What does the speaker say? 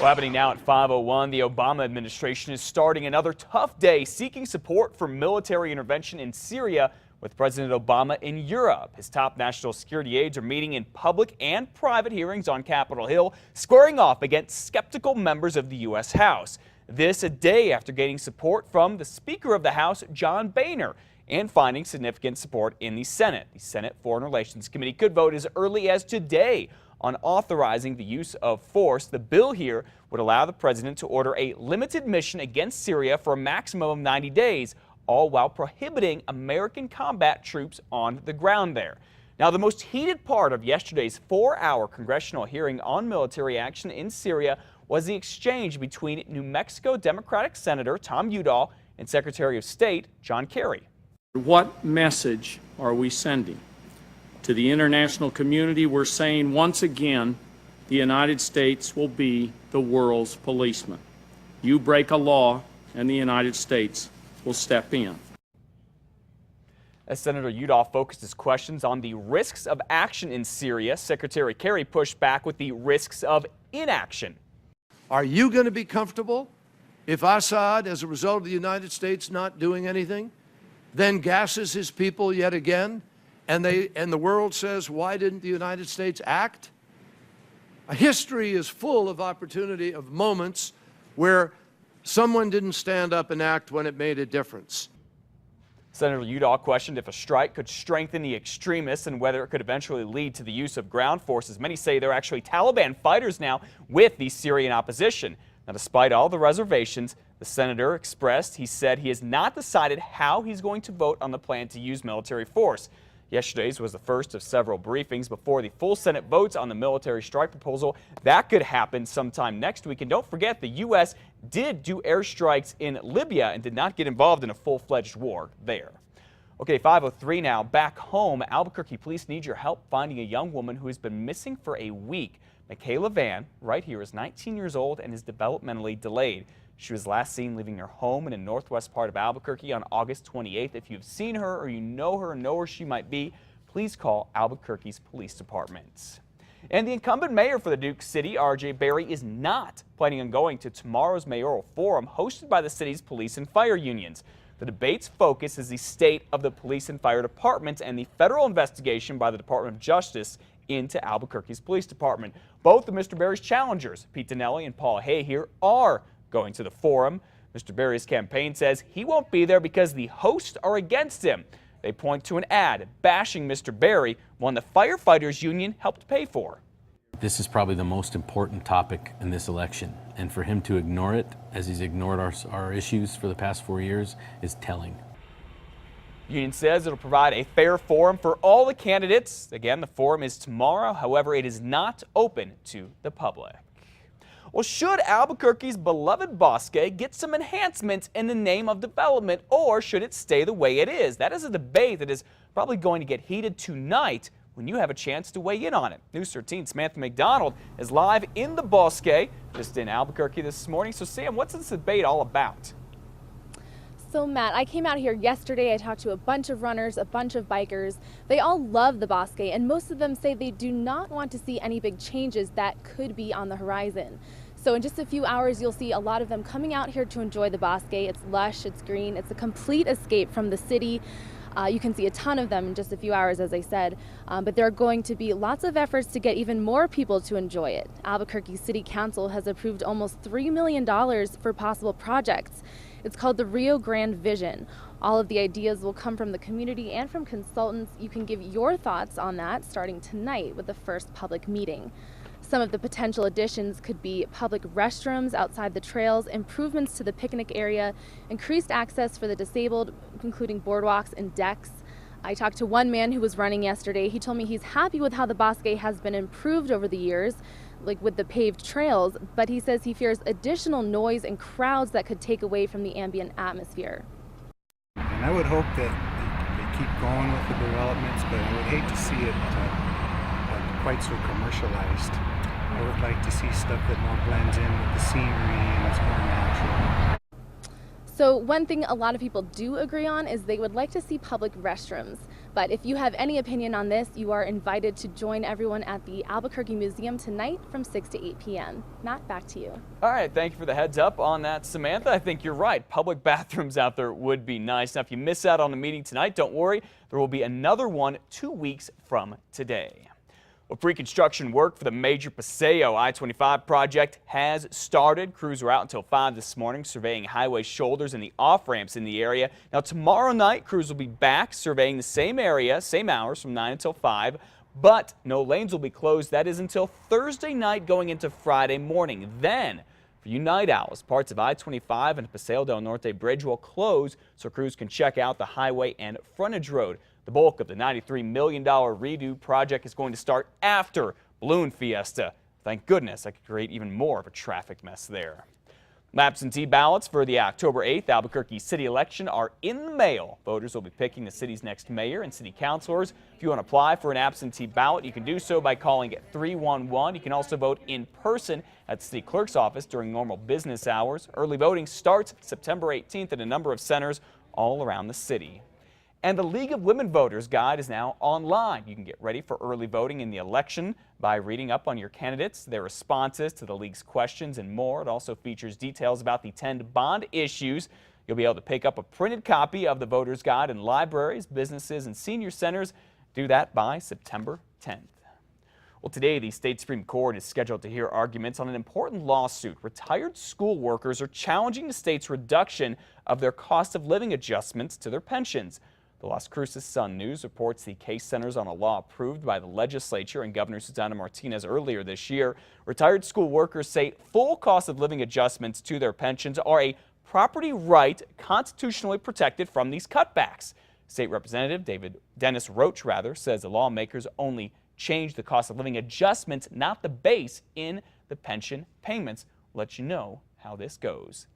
Well, happening now at 5:01, the Obama administration is starting another tough day seeking support for military intervention in Syria with President Obama in Europe. His top national security aides are meeting in public and private hearings on Capitol Hill, squaring off against skeptical members of the U.S. House. This a day after gaining support from the Speaker of the House, John Boehner, and finding significant support in the Senate. The Senate Foreign Relations Committee could vote as early as today on authorizing the use of force. The bill here would allow the president to order a limited mission against Syria for a maximum of 90 days, all while prohibiting American combat troops on the ground there. Now, the most heated part of yesterday's 4-hour congressional hearing on military action in Syria was the exchange between New Mexico Democratic Senator Tom Udall and Secretary of State John Kerry. What message are we sending? To the international community, we're saying once again, the United States will be the world's policeman. You break a law, and the United States will step in. As Senator Udall focused his questions on the risks of action in Syria, Secretary Kerry pushed back with the risks of inaction. Are you going to be comfortable if Assad, as a result of the United States not doing anything, then gasses his people yet again? And the world says, why didn't the United States act? History is full of opportunity, of moments where someone didn't stand up and act when it made a difference. Senator Udall questioned if a strike could strengthen the extremists and whether it could eventually lead to the use of ground forces. Many say they're actually Taliban fighters now with the Syrian opposition. Now, despite all the reservations, the senator expressed, he said he has not decided how he's going to vote on the plan to use military force. Yesterday's was the first of several briefings before the full Senate votes on the military strike proposal. That could happen sometime next week. And don't forget, the U.S. did do airstrikes in Libya and did not get involved in a full-fledged war there. Okay, 5:03 now. Back home, Albuquerque police need your help finding a young woman who has been missing for a week. Michaela Van, right here, is 19 years old and is developmentally delayed. She was last seen leaving her home in the northwest part of Albuquerque on August 28th. If you've seen her or you know her and know where she might be, please call Albuquerque's police department. And the incumbent mayor for the Duke City, R.J. Berry, is not planning on going to tomorrow's mayoral forum hosted by the city's police and fire unions. The debate's focus is the state of the police and fire departments and the federal investigation by the Department of Justice into Albuquerque's police department. Both of Mr. Berry's challengers, Pete Dinelli and Paul Hay here, are going to the forum. Mr. Berry's campaign says he won't be there because the hosts are against him. They point to an ad bashing Mr. Berry, one the firefighters union helped pay for. This is probably the most important topic in this election, and for him to ignore it, as he's ignored our issues for the past 4 years, is telling. The union says it'll provide a fair forum for all the candidates. Again, the forum is tomorrow. However, it is not open to the public. Well, should Albuquerque's beloved Bosque get some enhancements in the name of development, or should it stay the way it is? That is a debate that is probably going to get heated tonight when you have a chance to weigh in on it. News 13's Samantha McDonald is live in the Bosque, just in Albuquerque this morning. So, Sam, what's this debate all about? So Matt, I came out here yesterday. I talked to a bunch of runners, a bunch of bikers. They all love the Bosque, and most of them say they do not want to see any big changes that could be on the horizon. So in just a few hours, you'll see a lot of them coming out here to enjoy the Bosque. It's lush, it's green, it's a complete escape from the city. You can see a ton of them in just a few hours, as I said, but there are going to be lots of efforts to get even more people to enjoy it. Albuquerque City Council has approved almost $3 million for possible projects. It's called the Rio Grande Vision. All of the ideas will come from the community and from consultants. You can give your thoughts on that starting tonight with the first public meeting. Some of the potential additions could be public restrooms outside the trails, improvements to the picnic area, increased access for the disabled, including boardwalks and decks. I talked to one man who was running yesterday. He told me he's happy with how the Bosque has been improved over the years, like with the paved trails, but he says he fears additional noise and crowds that could take away from the ambient atmosphere. And I would hope that they keep going with the developments, but I would hate to see it quite so commercialized. I would like to see stuff that more blends in with the scenery and it's more natural. So one thing a lot of people do agree on is they would like to see public restrooms. But if you have any opinion on this, you are invited to join everyone at the Albuquerque Museum tonight from 6 to 8 p.m. Matt, back to you. All right, thank you for the heads up on that, Samantha. I think you're right. Public bathrooms out there would be nice. Now, if you miss out on the meeting tonight, don't worry. There will be another one 2 weeks from today. Well, pre-construction work for the major Paseo I-25 project has started. Crews were out until 5 this morning surveying highway shoulders and the off-ramps in the area. Now, tomorrow night, crews will be back surveying the same area, same hours from 9 until 5, but no lanes will be closed. That is until Thursday night going into Friday morning. Then, for you night owls, parts of I-25 and Paseo del Norte Bridge will close so crews can check out the highway and frontage road. The bulk of the $93 million redo project is going to start after Balloon Fiesta. Thank goodness, I could create even more of a traffic mess there. Absentee ballots for the October 8th Albuquerque city election are in the mail. Voters will be picking the city's next mayor and city councilors. If you want to apply for an absentee ballot, you can do so by calling 311. You can also vote in person at the city clerk's office during normal business hours. Early voting starts September 18th at a number of centers all around the city. And the League of Women Voters Guide is now online. You can get ready for early voting in the election by reading up on your candidates, their responses to the League's questions, and more. It also features details about the 10 bond issues. You'll be able to pick up a printed copy of the Voters Guide in libraries, businesses, and senior centers. Do that by September 10th. Well, today the state Supreme Court is scheduled to hear arguments on an important lawsuit. Retired school workers are challenging the state's reduction of their cost of living adjustments to their pensions. The Las Cruces Sun News reports the case centers on a law approved by the legislature and Governor Susana Martinez earlier this year. Retired school workers say full cost of living adjustments to their pensions are a property right constitutionally protected from these cutbacks. State Representative Dennis Roach says the lawmakers only change the cost of living adjustments, not the base in the pension payments. We'll let you know how this goes.